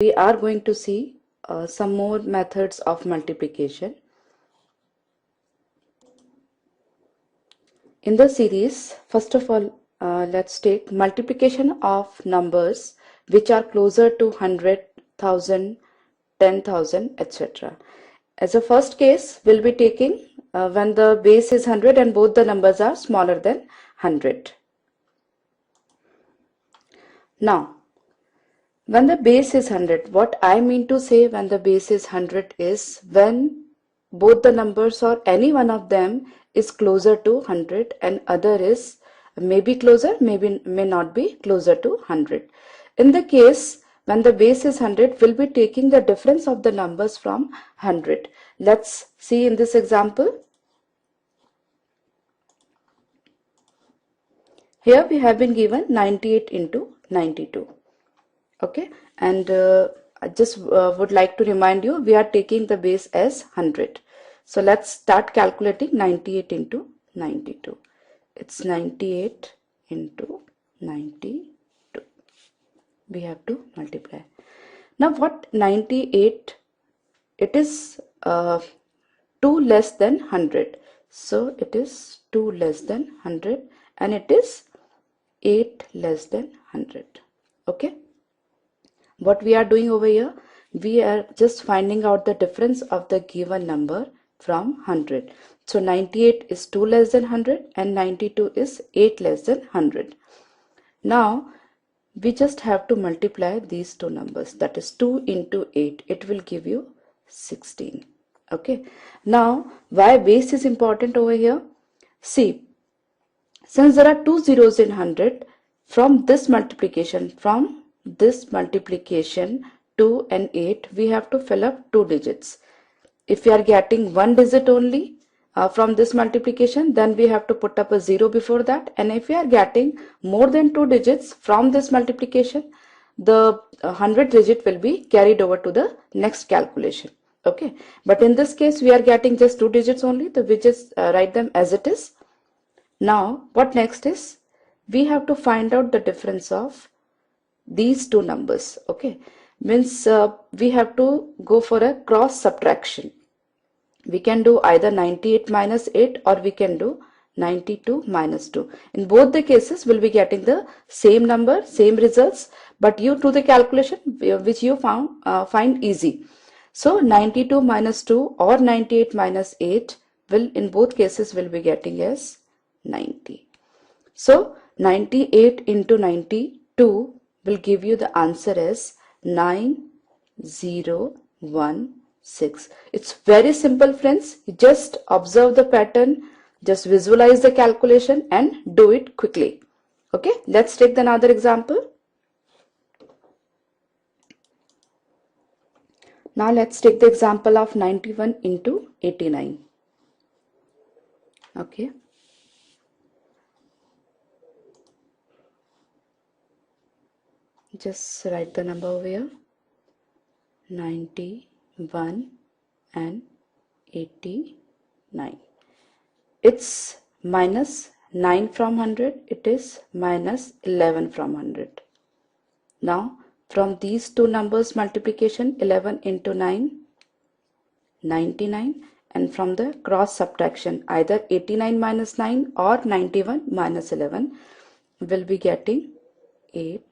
we are going to see some more methods of multiplication. In the series, first of all, let's take multiplication of numbers which are closer to 100,000, 10,000, etc. As a first case, we'll be taking when the base is 100 and both the numbers are smaller than 100. Now, when the base is 100, what I mean to say when the base is 100 is when both the numbers or any one of them is closer to 100 and other is maybe closer, may not be closer to 100. In the case when the base is 100, we'll be taking the difference of the numbers from 100. Let's see in this example. Here we have been given 98 into 92. Okay, and I just would like to remind you, we are taking the base as 100. So let's start calculating 98 into 92. It's 98 into 92. We have to multiply. Now what 98? It is 2 less than 100. So it is 2 less than 100 and it is 8 less than 100. Okay. What we are doing over here, we are just finding out the difference of the given number from 100. So 98 is 2 less than 100 and 92 is 8 less than 100. Now we just have to multiply these two numbers, that is 2 into 8. It will give you 16. Okay. Now why base is important over here? See, since there are two zeros in 100, from this multiplication 2 and 8, we have to fill up 2 digits. If we are getting one digit only from this multiplication, then we have to put up a 0 before that. And if we are getting more than 2 digits from this multiplication, the 100 digit will be carried over to the next calculation. Okay, but in this case we are getting just 2 digits only, so we just write them as it is. Now what next is, we have to find out the difference of these two numbers. Okay, means we have to go for a cross subtraction. We can do either 98 minus 8 or we can do 92 minus 2. In both the cases we'll be getting the same number, same results, but you do the calculation which you find easy. So 92 minus 2 or 98 minus 8 will in both cases will be getting as 90. So 98 into 92 will give you the answer as 9016. It's very simple, friends. You just observe the pattern, just visualize the calculation and do it quickly. Okay, let's take another example. Now let's take the example of 91 into 89. Okay. Just write the number over here, 91 and 89. It's minus 9 from 100, it is minus 11 from 100. Now from these two numbers multiplication, 11 into 9, 99, and from the cross subtraction either 89 minus 9 or 91 minus 11 will be getting 80.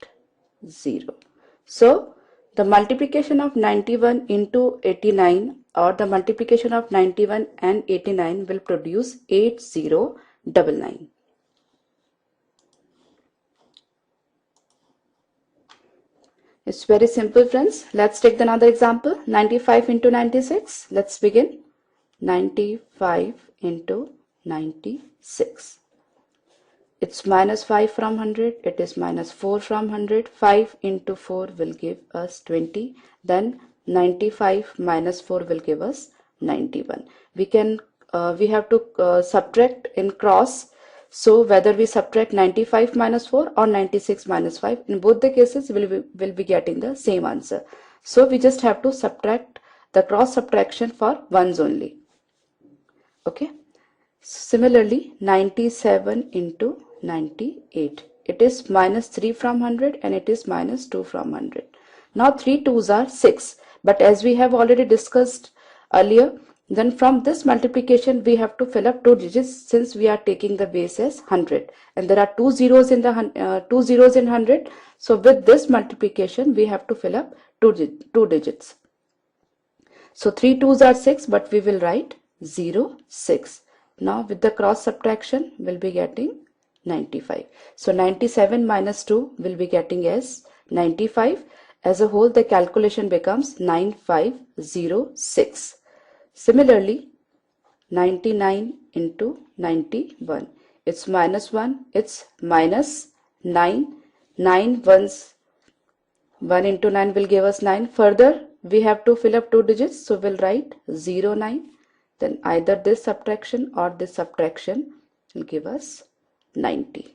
So the multiplication of 91 into 89 or the multiplication of 91 and 89 will produce 8099. It's very simple, friends. Let's take another example, 95 into 96. Let's begin. 95 into 96. It's minus 5 from 100, it is minus 4 from 100. 5 into 4 will give us 20. Then 95 minus 4 will give us 91. We have to subtract in cross. So whether we subtract 95 minus 4 or 96 minus 5, in both the cases we'll be getting the same answer. So we just have to subtract the cross subtraction for ones only. Okay. Similarly, 97 into 98. It is minus 3 from 100 and it is minus 2 from 100. Now 3 2s are 6. But as we have already discussed earlier, then from this multiplication we have to fill up 2 digits since we are taking the base as 100. And there are 2 zeros in 100. So with this multiplication we have to fill up 2 digits. So 3 2s are 6, but we will write 0 6. Now with the cross subtraction we'll be getting 95. So 97 minus 2 will be getting as 95. As a whole, the calculation becomes 9506. Similarly, 99 into 91. It's minus 1. It's minus 9. 9 ones. 1 into 9 will give us 9. Further, we have to fill up 2 digits. So we'll write 0 9. Then either this subtraction or this subtraction will give us 90.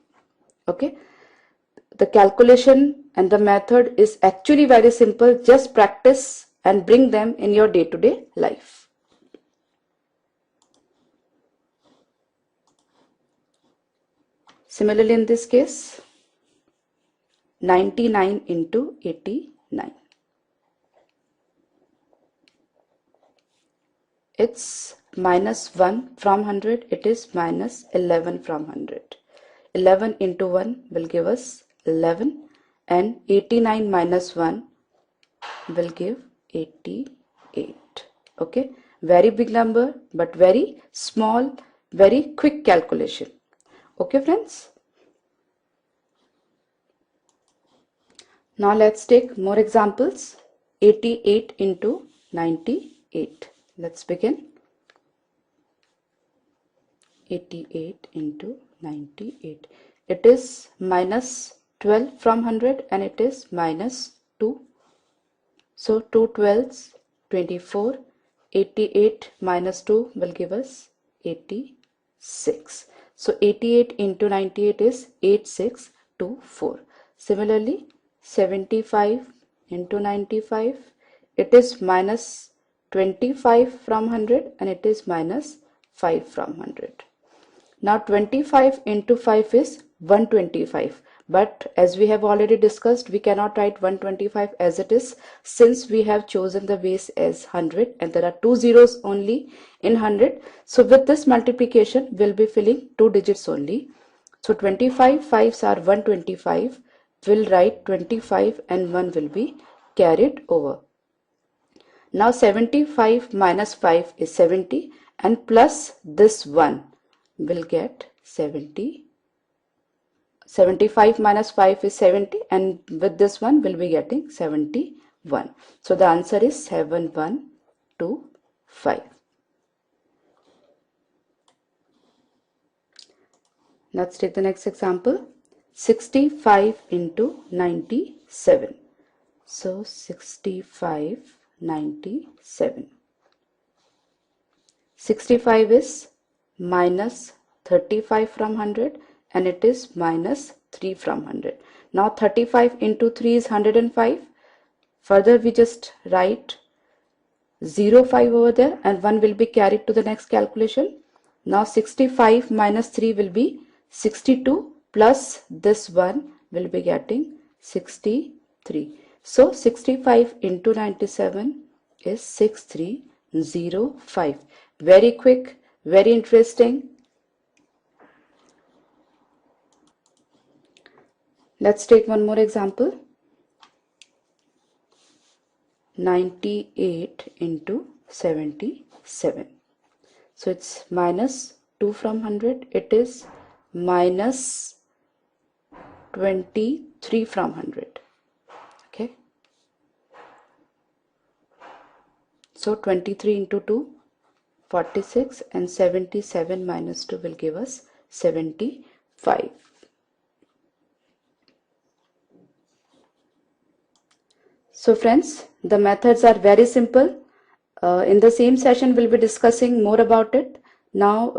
Okay. The calculation and the method is actually very simple. Just practice and bring them in your day-to-day life. Similarly, in this case, 99 into 89. It's minus 1 from 100. It is minus 11 from 100. 11 into 1 will give us 11, and 89 minus 1 will give 88. Okay, very big number but very small, very quick calculation. Okay friends, now let's take more examples. 88 into 98. Let's begin. 88 into 98. It is minus 12 from 100 and it is minus 2. So 2 12s, 24. 88 minus 2 will give us 86. So 88 into 98 is 8624. Similarly, 75 into 95. It is minus 25 from 100 and it is minus 5 from 100. Now 25 into 5 is 125. But as we have already discussed, we cannot write 125 as it is since we have chosen the base as 100 and there are 2 zeros only in 100. So with this multiplication, we'll be filling 2 digits only. So 25 5s are 125. We'll write 25 and 1 will be carried over. Now 75 minus 5 is 70 and plus this 1 will get 70. 75 minus 5 is 70 and with this one we'll be getting 71. So the answer is 7125. Let's take the next example. 65 into 97. So 65 97. 65 is minus 35 from 100 and it is minus 3 from 100. Now 35 into 3 is 105. Further we just write 05 over there and 1 will be carried to the next calculation. Now 65 minus 3 will be 62 plus this 1 will be getting 63. So 65 into 97 is 6305. Very quick, very interesting. Let's take one more example. 98 into 77. So it's minus 2 from 100. It is minus 23 from 100. Okay. So 23 into 2, 46, and 77 minus 2 will give us 75. So friends, the methods are very simple. In the same session, we'll be discussing more about it. Now,